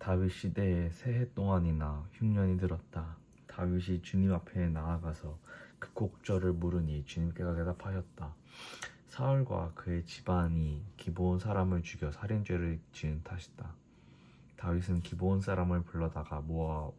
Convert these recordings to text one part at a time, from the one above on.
다윗 시대에 새해 동안이나 흉년이 들었다. 다윗이 주님 앞에 나아가서 그 곡절을 물으니 주님께서 대답하셨다. 사울과 그의 집안이 기브온 사람을 죽여 살인죄를 지은 탓이다. 다윗은 기브온 사람을 불러다가 모아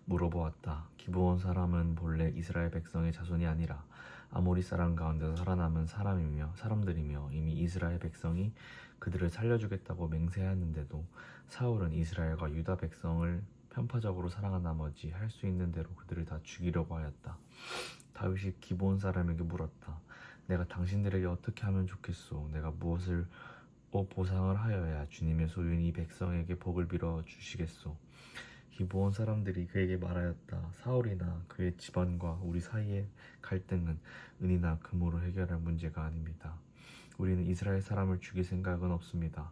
물어보았다. 기브온 사람은 본래 이스라엘 백성의 자손이 아니라 아모리 사람 가운데서 살아남은 사람들이며 이미 이스라엘 백성이 그들을 살려주겠다고 맹세하였는데도 사울은 이스라엘과 유다 백성을 편파적으로 사랑한 나머지 할 수 있는 대로 그들을 다 죽이려고 하였다. 다윗이 기브온 사람에게 물었다. 내가 당신들에게 어떻게 하면 좋겠소? 내가 무엇을 보상을 하여야 주님의 소유인 이 백성에게 복을 빌어 주시겠소? 기브온 사람들이 그에게 말하였다. 사울이나 그의 집안과 우리 사이의 갈등은 은이나 금으로 해결할 문제가 아닙니다. 우리는 이스라엘 사람을 죽일 생각은 없습니다.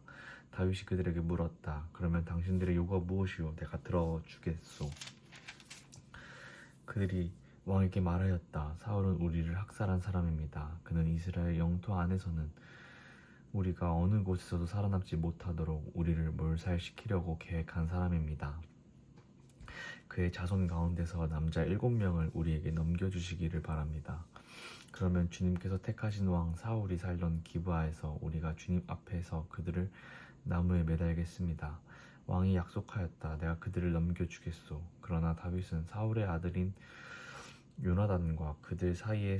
다윗이 그들에게 물었다. 그러면 당신들의 요구가 무엇이오? 내가 들어주겠소. 그들이 왕에게 말하였다. 사울은 우리를 학살한 사람입니다. 그는 이스라엘 영토 안에서는 우리가 어느 곳에서도 살아남지 못하도록 우리를 몰살시키려고 계획한 사람입니다. 그의 자손 가운데서 남자 7명을 우리에게 넘겨주시기를 바랍니다. 그러면 주님께서 택하신 왕 사울이 살던 기브아에서 우리가 주님 앞에서 그들을 나무에 매달겠습니다. 왕이 약속하였다. 내가 그들을 넘겨주겠소. 그러나 다윗은 사울의 아들인 요나단과 그들 사이에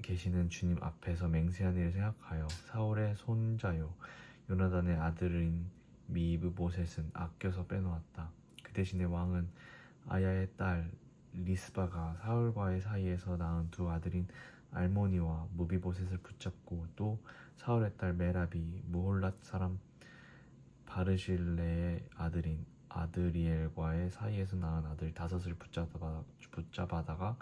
계시는 주님 앞에서 맹세한 일을 생각하여 사울의 손자요 요나단의 아들인 미브보셋은 아껴서 빼놓았다. 그 대신에 왕은 아야의 딸 리스바가 사울과의 사이에서 낳은 두 아들인 알모니와 무비보셋을 붙잡고 또 사울의 딸 메라비 무홀랏 사람 바르실레의 아들인 아드리엘과의 사이에서 낳은 아들 5을 붙잡아다가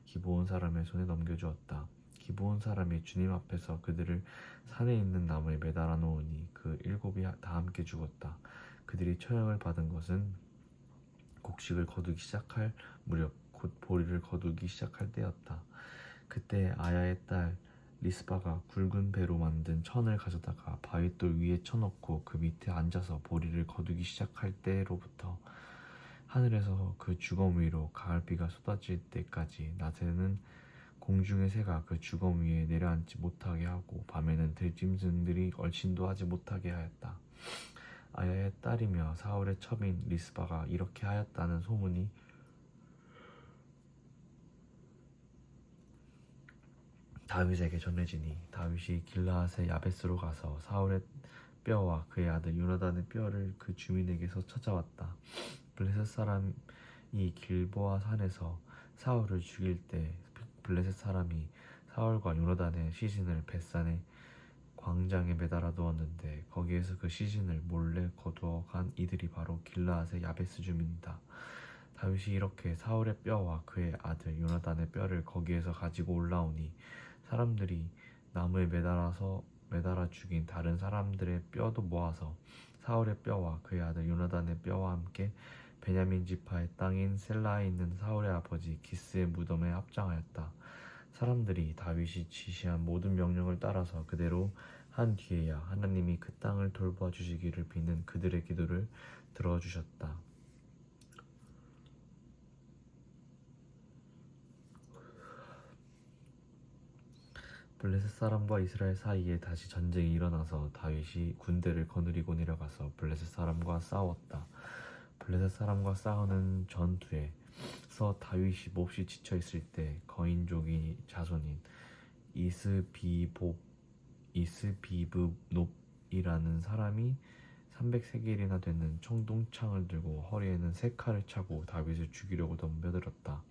기브온 사람의 손에 넘겨주었다. 기브온 사람이 주님 앞에서 그들을 산에 있는 나무에 매달아 놓으니 그 7이 다 함께 죽었다. 그들이 처형을 받은 것은 곡식을 거두기 시작할 무렵 곧 보리를 거두기 시작할 때였다. 그때 아야의 딸 리스바가 굵은 배로 만든 천을 가져다가 바윗돌 위에 쳐놓고 그 밑에 앉아서 보리를 거두기 시작할 때로부터 하늘에서 그 주검 위로 가을비가 쏟아질 때까지 낮에는 공중의 새가 그 주검 위에 내려앉지 못하게 하고 밤에는 들짐승들이 얼씬도 하지 못하게 하였다. 아야의 딸이며 사울의 첩인 리스바가 이렇게 하였다는 소문이 다윗에게 전해지니 다윗이 길르앗의 야베스로 가서 사울의 뼈와 그의 아들 요나단의 뼈를 그 주민에게서 찾아왔다. 블레셋 사람이 길보아 산에서 사울을 죽일 때 블레셋 사람이 사울과 요나단의 시신을 벳산의 광장에 매달아 두었는데 거기에서 그 시신을 몰래 거두어 간 이들이 바로 길르앗의 야베스 주민이다. 다윗이 이렇게 사울의 뼈와 그의 아들 요나단의 뼈를 거기에서 가지고 올라오니 사람들이 나무에 매달아 죽인 다른 사람들의 뼈도 모아서 사울의 뼈와 그의 아들 요나단의 뼈와 함께 베냐민 지파의 땅인 셀라에 있는 사울의 아버지 기스의 무덤에 합장하였다. 사람들이 다윗이 지시한 모든 명령을 따라서 그대로 한 뒤에야 하나님이 그 땅을 돌봐 주시기를 비는 그들의 기도를 들어주셨다. 블레셋 사람과 이스라엘 사이에 다시 전쟁이 일어나서 다윗이 군대를 거느리고 내려가서 블레셋 사람과 싸웠다. 블레셋 사람과 싸우는 전투에서 다윗이 몹시 지쳐 있을 때 거인족이 자손인 이스비브놉이라는 사람이 300세겔이나 되는 청동창을 들고 허리에는 3칼을 차고 다윗을 죽이려고 덤벼들었다.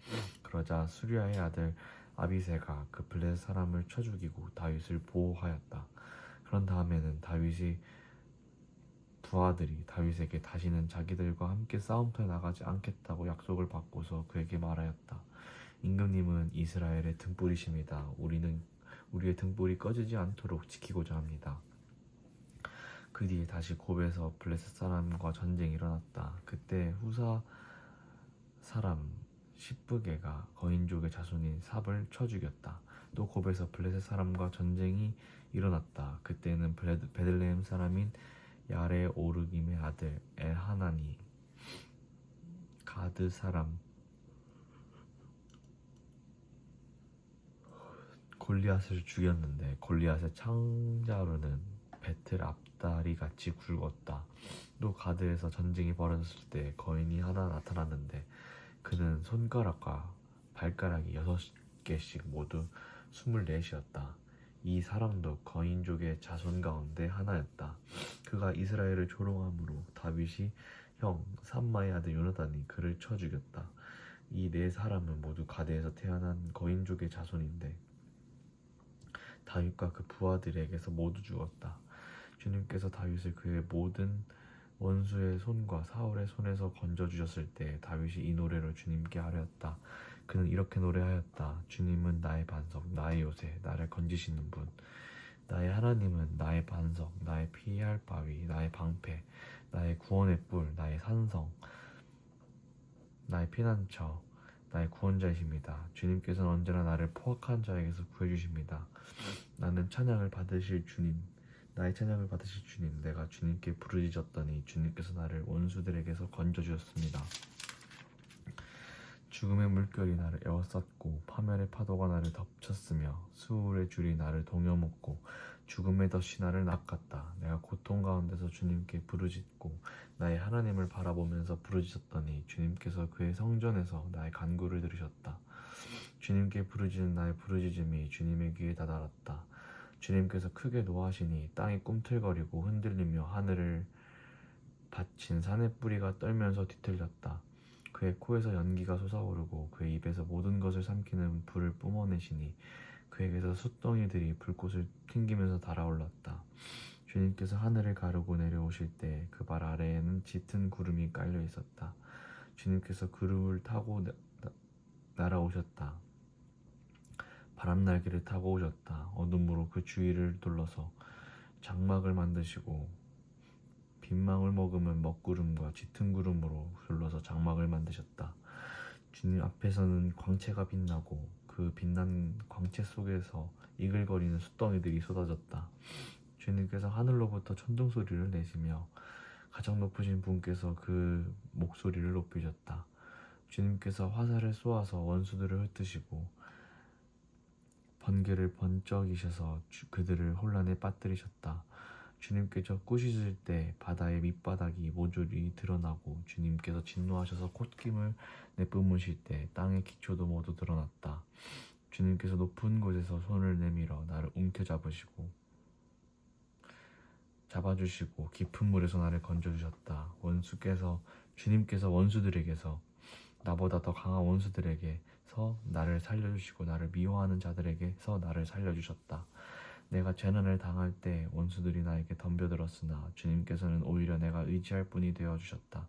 그러자 수리아의 아들 아비새가 그 블레셋 사람을 쳐 죽이고 다윗을 보호하였다. 그런 다음에는 다윗이 두 아들이 다윗에게 다시는 자기들과 함께 싸움터에 나가지 않겠다고 약속을 받고서 그에게 말하였다. 임금님은 이스라엘의 등불이십니다. 우리는 우리의 등불이 꺼지지 않도록 지키고자 합니다. 그 뒤에 다시 곱에서 블레셋 사람과 전쟁이 일어났다. 그때 후사 사람 십브게가 거인족의 자손인 삽을 쳐 죽였다. 또 곱에서 블레셋 사람과 전쟁이 일어났다. 그때는 베들레헴 사람인 야레 오르김의 아들 엘하나니 가드 사람 골리앗을 죽였는데 골리앗의 창자로는 배틀 앞다리 같이 굵었다. 또 가드에서 전쟁이 벌어졌을 때 거인이 하나 나타났는데 그는 손가락과 발가락이 6개씩 모두 24이었다. 이 사람도 거인족의 자손 가운데 하나였다. 그가 이스라엘을 조롱함으로 다윗이 형 삼마의 아들 요나단이 그를 쳐 죽였다. 이 네 사람은 모두 가드에서 태어난 거인족의 자손인데 다윗과 그 부하들에게서 모두 죽었다. 주님께서 다윗을 그의 모든 원수의 손과 사울의 손에서 건져주셨을 때 다윗이 이 노래를 주님께 하였다. 그는 이렇게 노래하였다. 주님은 나의 반석, 나의 요새, 나를 건지시는 분. 나의 하나님은 나의 반석, 나의 피할 바위, 나의 방패, 나의 구원의 뿔, 나의 산성, 나의 피난처, 나의 구원자이십니다. 주님께서는 언제나 나를 포악한 자에게서 구해주십니다. 나는 찬양을 받으실 주님, 나의 찬양을 받으실 주님, 내가 주님께 부르짖었더니 주님께서 나를 원수들에게서 건져주셨습니다. 죽음의 물결이 나를 에워쌌고 파멸의 파도가 나를 덮쳤으며 수울의 줄이 나를 동여먹고 죽음의 덫이 나를 낚았다. 내가 고통 가운데서 주님께 부르짖고 나의 하나님을 바라보면서 부르짖었더니 주님께서 그의 성전에서 나의 간구를 들으셨다. 주님께 부르짖는 나의 부르짖음이 주님의 귀에 다다랐다. 주님께서 크게 노하시니 땅이 꿈틀거리고 흔들리며 하늘을 받친 산의 뿌리가 떨면서 뒤틀렸다. 그의 코에서 연기가 솟아오르고 그의 입에서 모든 것을 삼키는 불을 뿜어내시니 그에게서 숫덩이들이 불꽃을 튕기면서 달아올랐다. 주님께서 하늘을 가르고 내려오실 때 그 발 아래에는 짙은 구름이 깔려 있었다. 주님께서 구름을 타고 날아오셨다. 바람날개를 타고 오셨다. 어둠으로 그 주위를 둘러서 장막을 만드시고 빗망울 머금은 먹구름과 짙은 구름으로 둘러서 장막을 만드셨다. 주님 앞에서는 광채가 빛나고 그 빛난 광채 속에서 이글거리는 숫덩이들이 쏟아졌다. 주님께서 하늘로부터 천둥 소리를 내시며 가장 높으신 분께서 그 목소리를 높이셨다. 주님께서 화살을 쏘아서 원수들을 흩으시고 번개를 번쩍이셔서 그들을 혼란에 빠뜨리셨다. 주님께서 꾸짖을 때 바다의 밑바닥이 모조리 드러나고 주님께서 진노하셔서 콧김을 내뿜으실 때 땅의 기초도 모두 드러났다. 주님께서 높은 곳에서 손을 내밀어 나를 움켜잡으시고 잡아주시고 깊은 물에서 나를 건져주셨다. 주님께서 원수들에게서 나보다 더 강한 원수들에게서 나를 살려주시고 나를 미워하는 자들에게서 나를 살려주셨다. 내가 재난을 당할 때 원수들이 나에게 덤벼들었으나 주님께서는 오히려 내가 의지할 분이 되어주셨다.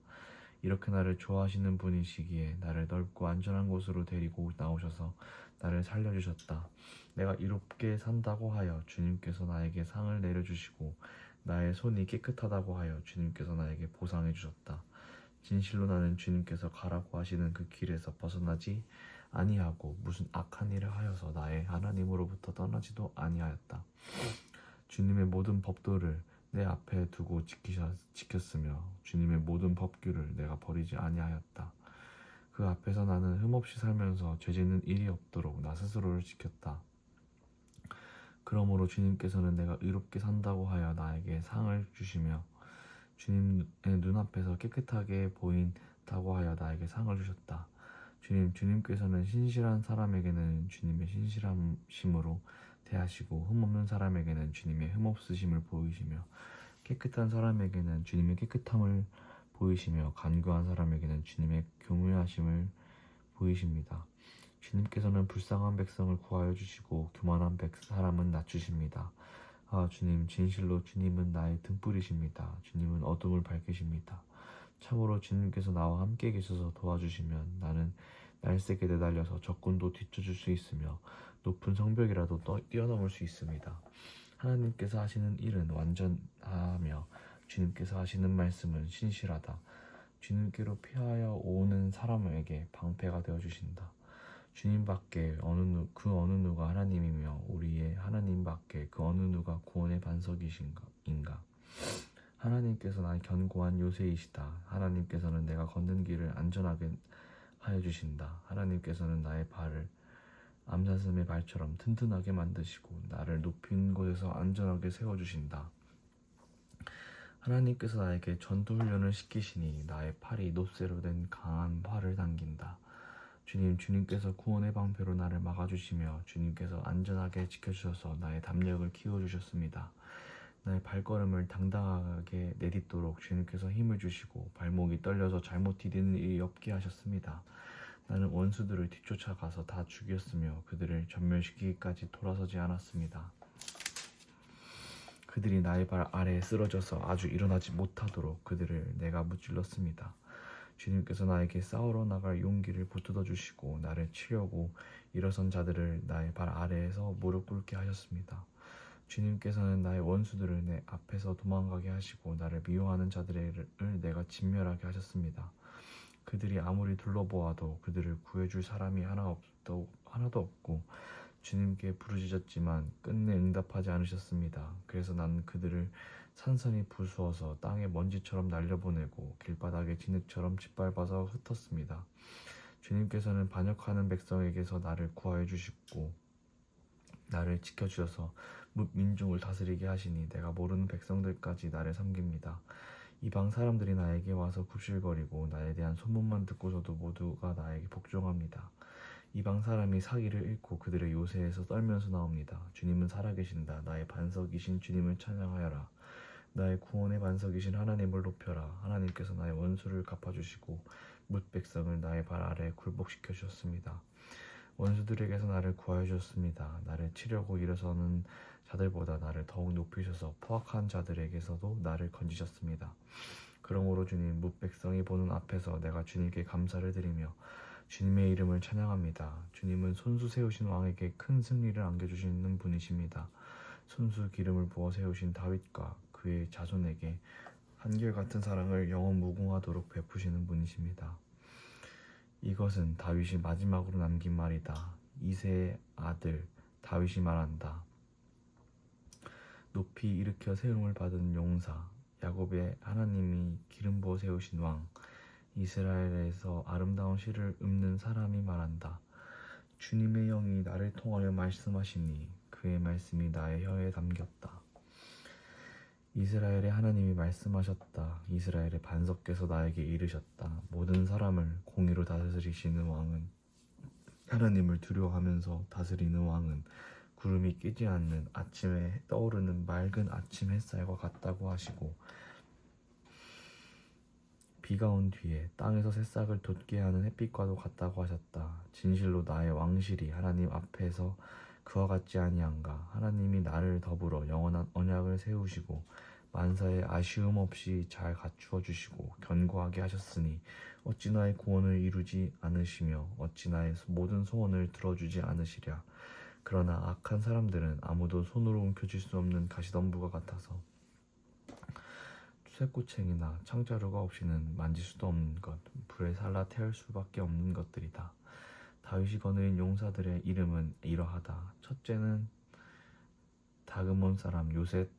이렇게 나를 좋아하시는 분이시기에 나를 넓고 안전한 곳으로 데리고 나오셔서 나를 살려주셨다. 내가 이롭게 산다고 하여 주님께서 나에게 상을 내려주시고 나의 손이 깨끗하다고 하여 주님께서 나에게 보상해 주셨다. 진실로 나는 주님께서 가라고 하시는 그 길에서 벗어나지 아니하고 무슨 악한 일을 하여서 나의 하나님으로부터 떠나지도 아니하였다. 주님의 모든 법도를 내 앞에 두고 지켰으며 주님의 모든 법규를 내가 버리지 아니하였다. 그 앞에서 나는 흠없이 살면서 죄짓는 일이 없도록 나 스스로를 지켰다. 그러므로 주님께서는 내가 의롭게 산다고 하여 나에게 상을 주시며 주님의 눈앞에서 깨끗하게 보인다고 하여 나에게 상을 주셨다. 주님께서는 신실한 사람에게는 주님의 신실함심으로 대하시고 흠없는 사람에게는 주님의 흠없으심을 보이시며 깨끗한 사람에게는 주님의 깨끗함을 보이시며 간교한 사람에게는 주님의 교묘하심을 보이십니다. 주님께서는 불쌍한 백성을 구하여 주시고 교만한 사람은 낮추십니다. 아, 주님, 진실로 주님은 나의 등불이십니다. 주님은 어둠을 밝히십니다. 참으로 주님께서 나와 함께 계셔서 도와주시면 나는 날쌔게 내달려서 적군도 뒤쳐줄 수 있으며 높은 성벽이라도 뛰어넘을 수 있습니다. 하나님께서 하시는 일은 완전하며 주님께서 하시는 말씀은 신실하다. 주님께로 피하여 오는 사람에게 방패가 되어주신다. 주님밖에 그 어느 누가 하나님이며 우리의 하나님밖에 그 어느 누가 구원의 반석이신가. 하나님께서 나의 견고한 요새이시다. 하나님께서는 내가 걷는 길을 안전하게 하여 주신다. 하나님께서는 나의 발을 암사슴의 발처럼 튼튼하게 만드시고 나를 높은 곳에서 안전하게 세워주신다. 하나님께서 나에게 전투훈련을 시키시니 나의 팔이 놋새로 된 강한 활을 당긴다. 주님께서 구원의 방패로 나를 막아주시며 주님께서 안전하게 지켜주셔서 나의 담력을 키워주셨습니다. 나의 발걸음을 당당하게 내딛도록 주님께서 힘을 주시고 발목이 떨려서 잘못 디디는 일이 없게 하셨습니다. 나는 원수들을 뒤쫓아가서 다 죽였으며 그들을 전멸시키기까지 돌아서지 않았습니다. 그들이 나의 발 아래에 쓰러져서 아주 일어나지 못하도록 그들을 내가 무찔렀습니다. 주님께서 나에게 싸우러 나갈 용기를 보태어 주시고 나를 치려고 일어선 자들을 나의 발 아래에서 무릎 꿇게 하셨습니다. 주님께서는 나의 원수들을 내 앞에서 도망가게 하시고 나를 미워하는 자들을 내가 진멸하게 하셨습니다. 그들이 아무리 둘러보아도 그들을 구해줄 사람이 하나도 없고 주님께 부르짖었지만 끝내 응답하지 않으셨습니다. 그래서 나는 그들을 산산이 부수어서 땅에 먼지처럼 날려보내고 길바닥에 진흙처럼 짓밟아서 흩었습니다. 주님께서는 반역하는 백성에게서 나를 구하여 주시고 나를 지켜주셔서 민족을 다스리게 하시니 내가 모르는 백성들까지 나를 섬깁니다. 이방 사람들이 나에게 와서 굽실거리고 나에 대한 소문만 듣고서도 모두가 나에게 복종합니다. 이방 사람이 사기를 잃고 그들의 요새에서 떨면서 나옵니다. 주님은 살아계신다. 나의 반석이신 주님을 찬양하여라. 나의 구원의 반석이신 하나님을 높여라. 하나님께서 나의 원수를 갚아주시고 뭇 백성을 나의 발 아래에 굴복시켜 주셨습니다. 원수들에게서 나를 구하여 주셨습니다. 나를 치려고 일어서는 자들보다 나를 더욱 높이셔서 포악한 자들에게서도 나를 건지셨습니다. 그러므로 주님, 뭇 백성이 보는 앞에서 내가 주님께 감사를 드리며 주님의 이름을 찬양합니다. 주님은 손수 세우신 왕에게 큰 승리를 안겨주시는 분이십니다. 손수 기름을 부어 세우신 다윗과 그의 자손에게 한결같은 사랑을 영원 무궁하도록 베푸시는 분이십니다. 이것은 다윗이 마지막으로 남긴 말이다. 이새의 아들 다윗이 말한다. 높이 일으켜 세움을 받은 용사, 야곱의 하나님이 기름 부어 세우신 왕, 이스라엘에서 아름다운 시를 읊는 사람이 말한다. 주님의 영이 나를 통하여 말씀하시니 그의 말씀이 나의 혀에 담겼다. 이스라엘의 하나님이 말씀하셨다. 이스라엘의 반석께서 나에게 이르셨다. 모든 사람을 공의로 다스리시는 왕은, 하나님을 두려워하면서 다스리는 왕은 구름이 끼지 않는 아침에 떠오르는 맑은 아침 햇살과 같다고 하시고, 비가 온 뒤에 땅에서 새싹을 돋게 하는 햇빛과도 같다고 하셨다. 진실로 나의 왕실이 하나님 앞에서 그와 같지 아니한가. 하나님이 나를 더불어 영원한 언약을 세우시고 만사에 아쉬움 없이 잘 갖추어 주시고 견고하게 하셨으니 어찌 나의 구원을 이루지 않으시며 어찌 나의 모든 소원을 들어주지 않으시랴. 그러나 악한 사람들은 아무도 손으로 움켜쥘 수 없는 가시덤불과 같아서 쇠꼬챙이나 창자루가 없이는 만질 수도 없는 것, 불에 살라 태울 수밖에 없는 것들이다. 다윗이 거느린 용사들의 이름은 이러하다. 첫째는 다그몬 사람 요셉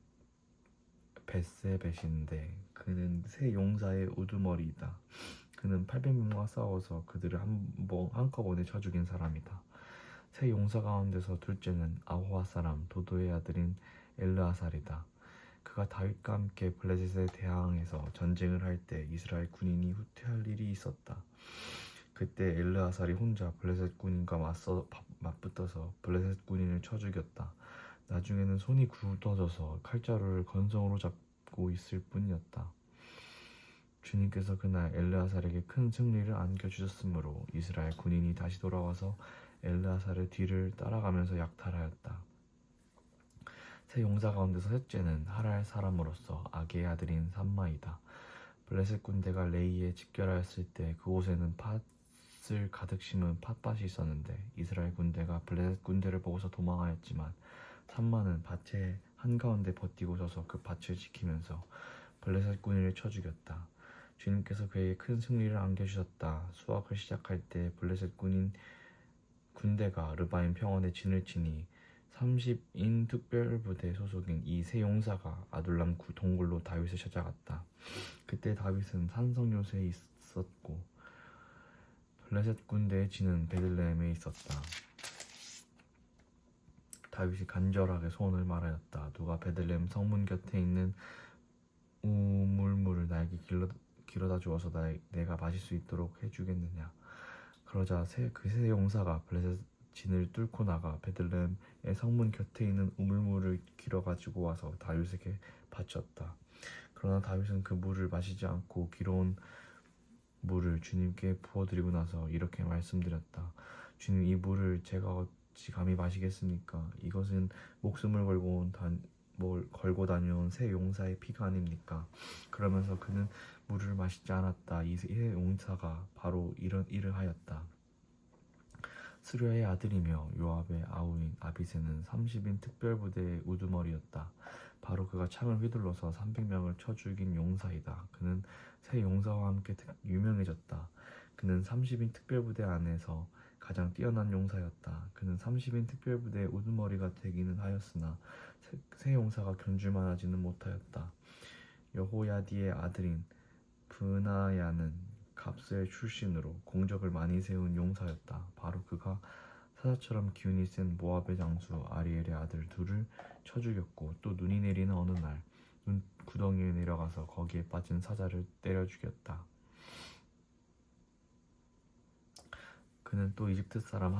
베세벳인데 그는 세 용사의 우두머리이다. 그는 800명과 싸워서 그들을 한꺼번에 쳐 죽인 사람이다. 세 용사 가운데서 둘째는 아호와 사람 도도의 아들인 엘르아살이다. 그가 다윗과 함께 블레셋에 대항해서 전쟁을 할 때 이스라엘 군인이 후퇴할 일이 있었다. 그때 엘르아살이 혼자 블레셋 군인과 맞붙어서 블레셋 군인을 쳐 죽였다. 나중에는 손이 굳어져서 칼자루를 건성으로 잡고 있을 뿐이었다. 주님께서 그날 엘르아살에게 큰 승리를 안겨주셨으므로 이스라엘 군인이 다시 돌아와서 엘르아살의 뒤를 따라가면서 약탈하였다. 세 용사 가운데서 셋째는 하랄 사람으로서 아게의 아들인 삼마이다. 블레셋 군대가 레이에 집결하였을 때 그곳에는 팥을 가득 심은 팥밭이 있었는데 이스라엘 군대가 블레셋 군대를 보고서 도망하였지만 삼마는 밭의 한가운데 버티고 서서 그 밭을 지키면서 블레셋 군인을 쳐 죽였다. 주님께서 그에게 큰 승리를 안겨주셨다. 수확을 시작할 때 블레셋 군대가 르바임 평원에 진을 치니 30인 특별부대 소속인 이 세 용사가 아둘람 동굴로 다윗을 찾아갔다. 그때 다윗은 산성 요새에 있었고 블레셋 군대의 진은 베들레헴에 있었다. 다윗이 간절하게 소원을 말하였다. 누가 베들레헴 성문 곁에 있는 우물물을 나에게 길어다 주어서 내가 마실 수 있도록 해주겠느냐. 그러자 그 세 용사가 블레셋 진을 뚫고 나가 베들레헴의 성문 곁에 있는 우물물을 길어 가지고 와서 다윗에게 바쳤다. 그러나 다윗은 그 물을 마시지 않고 길어온 물을 주님께 부어드리고 나서 이렇게 말씀드렸다. 주님, 이 물을 제가 어찌 감히 마시겠습니까? 이것은 목숨을 걸고 다녀온 새 용사의 피가 아닙니까? 그러면서 그는 물을 마시지 않았다. 이 새 용사가 바로 이런 일을 하였다. 스루야의 아들이며 요압의 아우인 아비새는 30인 특별부대의 우두머리였다. 바로 그가 창을 휘둘러서 300명을 쳐 죽인 용사이다. 그는 새 용사와 함께 유명해졌다. 그는 30인 특별부대 안에서 가장 뛰어난 용사였다. 그는 30인 특별부대의 우두머리가 되기는 하였으나 새 용사가 견줄만하지는 못하였다. 여호야디의 아들인 브나야는 갑스의 출신으로 공적을 많이 세운 용사였다. 바로 그가 사자처럼 기운이 센 모압의 장수 아리엘의 아들 둘을 쳐 죽였고 또 눈이 내리는 어느 날 눈 구덩이에 내려가서 거기에 빠진 사자를 때려 죽였다. 그는 또 이집트 사람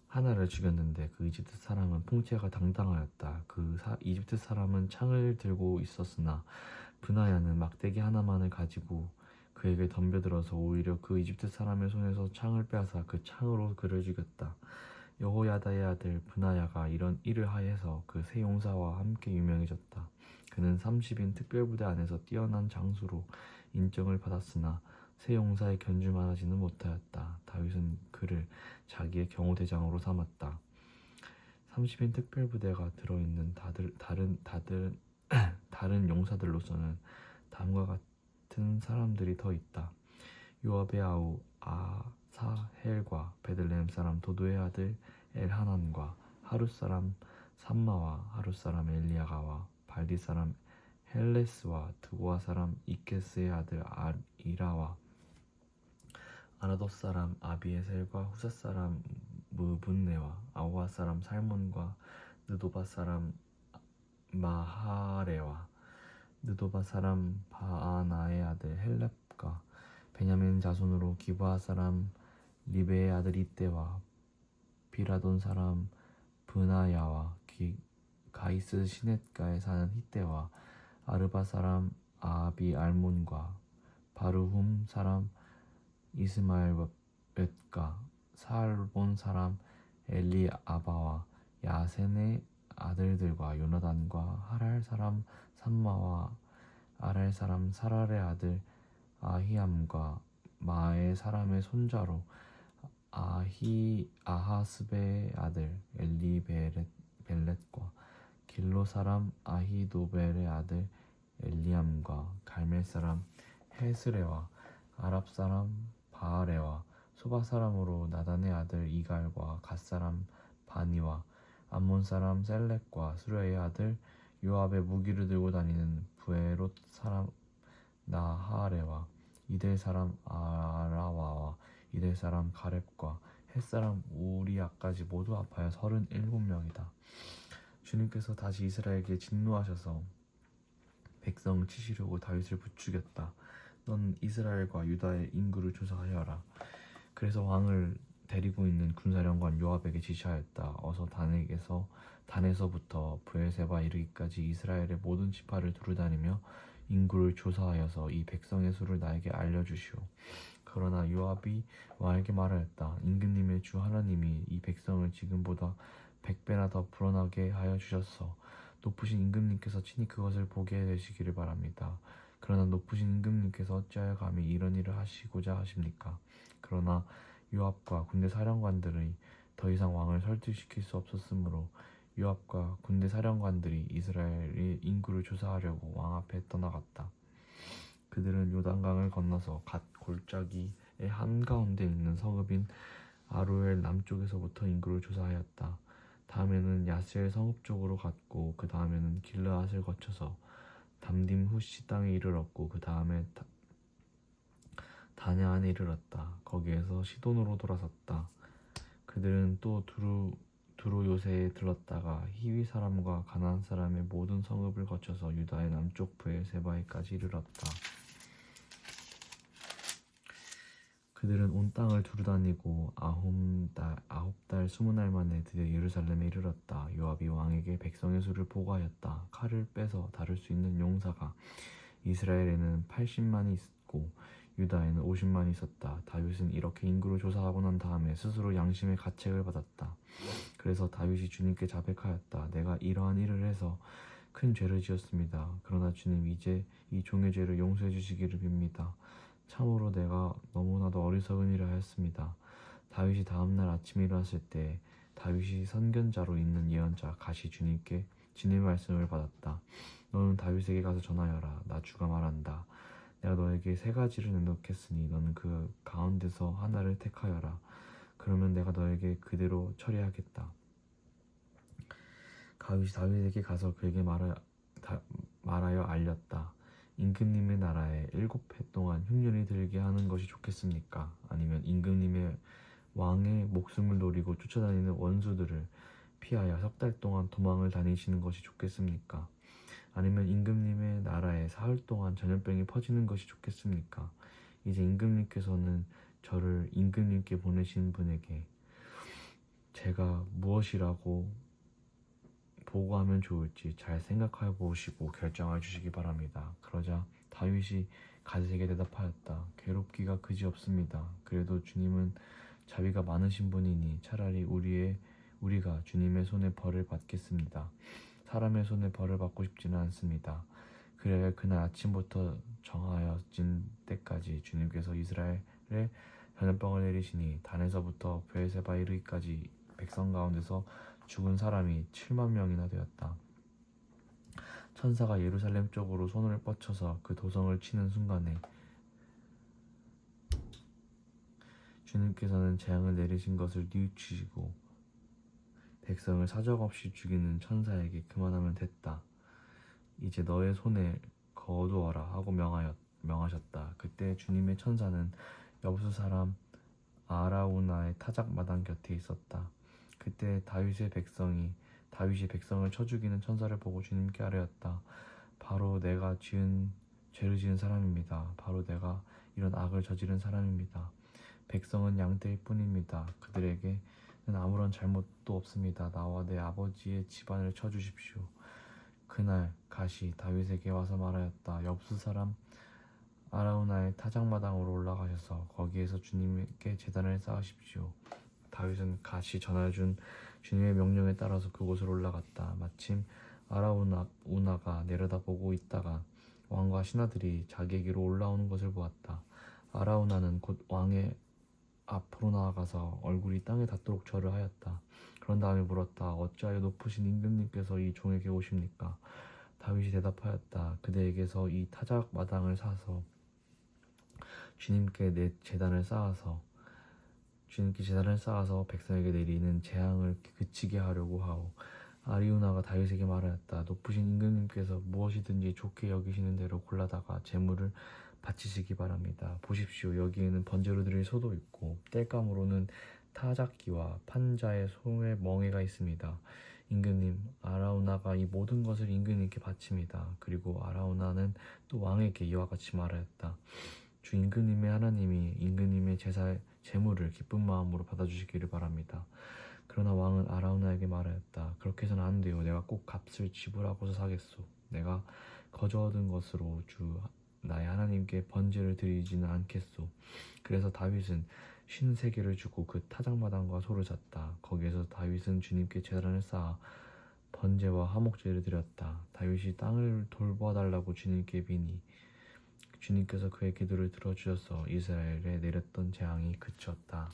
하나를 죽였는데 그 이집트 사람은 풍채가 당당하였다. 이집트 사람은 창을 들고 있었으나 브나야는 막대기 하나만을 가지고 그에게 덤벼들어서 오히려 그 이집트 사람의 손에서 창을 빼앗아 그 창으로 그를 죽였다. 여호야다의 아들 브나야가 이런 일을 하여서 그 세 용사와 함께 유명해졌다. 그는 30인 특별부대 안에서 뛰어난 장수로 인정을 받았으나 세 용사의 견줄만하지는 못하였다. 다윗은 그를 자기의 경호대장으로 삼았다. 30인 특별부대가 들어있는 다른 용사들로서는 다음과 같은 사람들이 더 있다. 요압의 아우 아사헬과 베들레헴 사람 도도의 아들 엘하난과 하룻 사람 삼마와 하룻 사람 엘리야가와 발디 사람 헬레스와 드고아 사람 이케스의 아들 이라와 아나돗 사람 아비에셀과 후사 사람 무분네와 아우아 사람 살몬과 느도바 사람 마하레와 느도바 사람 바아나의 아들 헬렙과 베냐민 자손으로 기브아 사람 리베의 아들 이때와 비라돈 사람 브나야와 가이스 시넷가에 사는 히때와 아르바 사람 아비 알몬과 바르훔 사람 이스마엘벳과 사알본 사람 엘리아바와 야센의 아들들과 요나단과 하랄 사람 삼마와 아랄 사람 사랄의 아들 아히암과 마의 사람의 손자로 아하스베의 아들 엘리벨렛과 길로 사람 아히도벨의 아들 엘리암과 갈멜 사람 헤스레와 아랍 사람 바아레와 소바 사람으로 나단의 아들 이갈과 갓 사람 바니와 암몬 사람 셀렉과 수레의 아들 요압의 무기를 들고 다니는 부에롯 사람 나하레와 이델 사람 아라와와 이델 사람 가렙과 헷 사람 우리아까지 모두 합하여 37명이다. 주님께서 다시 이스라엘에게 진노하셔서 백성 치시려고 다윗을 부추겼다. 넌 이스라엘과 유다의 인구를 조사하여라. 그래서 왕을 데리고 있는 군사령관 요압에게 지시하였다. 어서 단에서부터 브엘세바 이르기까지 이스라엘의 모든 지파를 두루다니며 인구를 조사하여서 이 백성의 수를 나에게 알려주시오. 그러나 요압이 왕에게 말하였다. 임금님의 주 하나님이 이 백성을 지금보다 100배나 더 불어나게 하여 주셨어. 높으신 임금님께서 친히 그것을 보게 되시기를 바랍니다. 그러나 높으신 임금님께서 어찌하여 감히 이런 일을 하시고자 하십니까? 그러나 요압과 군대 사령관들이 더 이상 왕을 설득시킬 수 없었으므로 요압과 군대 사령관들이 이스라엘의 인구를 조사하려고 왕 앞에 떠나갔다. 그들은 요단강을 건너서 갓 골짜기의 한가운데 있는 성읍인 아로엘 남쪽에서부터 인구를 조사하였다. 다음에는 야셀 성읍 쪽으로 갔고 그 다음에는 길르앗을 거쳐서 담딤 후시 땅에 이르렀고 그 다음에 다냐안에 이르렀다. 거기에서 시돈으로 돌아섰다. 그들은 또 두로 요새에 들렀다가 히위 사람과 가나안 사람의 모든 성읍을 거쳐서 유다의 남쪽 브엘세바에까지 이르렀다. 그들은 온 땅을 두루다니고 아홉 달 20날 만에 드디어 예루살렘에 이르렀다. 요압이 왕에게 백성의 수를 보고하였다. 칼을 빼서 다룰 수 있는 용사가 이스라엘에는 80만이 있고 유다에는 50만이 있었다. 다윗은 이렇게 인구를 조사하고 난 다음에 스스로 양심의 가책을 받았다. 그래서 다윗이 주님께 자백하였다. 내가 이러한 일을 해서 큰 죄를 지었습니다. 그러나 주님 이제 이 종의 죄를 용서해 주시기를 빕니다. 참으로 내가 너무나도 어리석은 일을 하였습니다. 다윗이 다음날 아침에 일어났을 때 다윗이 선견자로 있는 예언자 갓이 주님의 말씀을 받았다. 너는 다윗에게 가서 전하여라. 나 주가 말한다. 내가 너에게 3가지를 내놓겠으니 너는 그 가운데서 하나를 택하여라. 그러면 내가 너에게 그대로 처리하겠다. 다윗이 다윗에게 가서 그에게 말하여 알렸다. 임금님의 나라에 7해 동안 흉년이 들게 하는 것이 좋겠습니까? 아니면 임금님의 왕의 목숨을 노리고 쫓아다니는 원수들을 피하여 3달 동안 도망을 다니시는 것이 좋겠습니까? 아니면 임금님의 나라에 사흘 동안 전염병이 퍼지는 것이 좋겠습니까? 이제 임금님께서는 저를 임금님께 보내신 분에게 제가 무엇이라고 보고하면 좋을지 잘 생각해 보시고 결정해 주시기 바랍니다. 그러자 다윗이 갓에게 대답하였다. 괴롭기가 그지없습니다. 그래도 주님은 자비가 많으신 분이니 차라리 우리가 주님의 손에 벌을 받겠습니다. 사람의 손에 벌을 받고 싶지는 않습니다. 그래야 그날 아침부터 정하여진 때까지 주님께서 이스라엘에 전염병을 내리시니 단에서부터 브엘세바 이르기까지 백성 가운데서 죽은 사람이 7만 명이나 되었다. 천사가 예루살렘 쪽으로 손을 뻗쳐서 그 도성을 치는 순간에 주님께서는 재앙을 내리신 것을 뉘우치시고 백성을 사정없이 죽이는 천사에게 그만하면 됐다. 이제 너의 손에 거두어라 하고 명하셨다. 그때 주님의 천사는 여부수 사람 아라우나의 타작마당 곁에 있었다. 그때 다윗이 백성을 쳐 죽이는 천사를 보고 주님께 아뢰었다. 바로 내가 죄를 지은 사람입니다. 바로 내가 이런 악을 저지른 사람입니다. 백성은 양떼일 뿐입니다. 그들에게는 아무런 잘못도 없습니다. 나와 내 아버지의 집안을 쳐 주십시오. 그날 갓이 다윗에게 와서 말하였다. 엽수 사람 아라우나의 타작마당으로 올라가셔서 거기에서 주님께 제단을 쌓으십시오. 다윗은 갓이 전해준 주님의 명령에 따라서 그곳으로 올라갔다. 마침 아라우나가 내려다보고 있다가 왕과 신하들이 자기에게로 올라오는 것을 보았다. 아라우나는 곧 왕의 앞으로 나아가서 얼굴이 땅에 닿도록 절을 하였다. 그런 다음에 물었다. 어찌하여 높으신 임금님께서 이 종에게 오십니까? 다윗이 대답하였다. 그대에게서 이 타작 마당을 사서 주님께 제단을 쌓아서 백성에게 내리는 재앙을 그치게 하려고 하오. 아리우나가 다윗에게 말하였다. 높으신 임금님께서 무엇이든지 좋게 여기시는 대로 골라다가 제물을 바치시기 바랍니다. 보십시오. 여기에는 번제로 드릴 소도 있고 땔감으로는 타작기와 판자의 소의 멍에가 있습니다. 임금님, 아라우나가 이 모든 것을 임금님께 바칩니다. 그리고 아라우나는 또 왕에게 이와 같이 말하였다. 주 임금님의 하나님이 임금님의 제물을 기쁜 마음으로 받아주시기를 바랍니다. 그러나 왕은 아라우나에게 말하였다. 그렇게 해서는 안 돼요. 내가 꼭 값을 지불하고서 사겠소. 내가 거저 얻은 것으로 주 나의 하나님께 번제를 드리지는 않겠소. 그래서 다윗은 53개를 주고 그 타작마당과 소를 샀다. 거기에서 다윗은 주님께 제단을 쌓아 번제와 화목제를 드렸다. 다윗이 땅을 돌봐달라고 주님께 비니 주님께서 그의 기도를 들어주셔서 이스라엘에 내렸던 재앙이 그쳤다.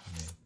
아멘.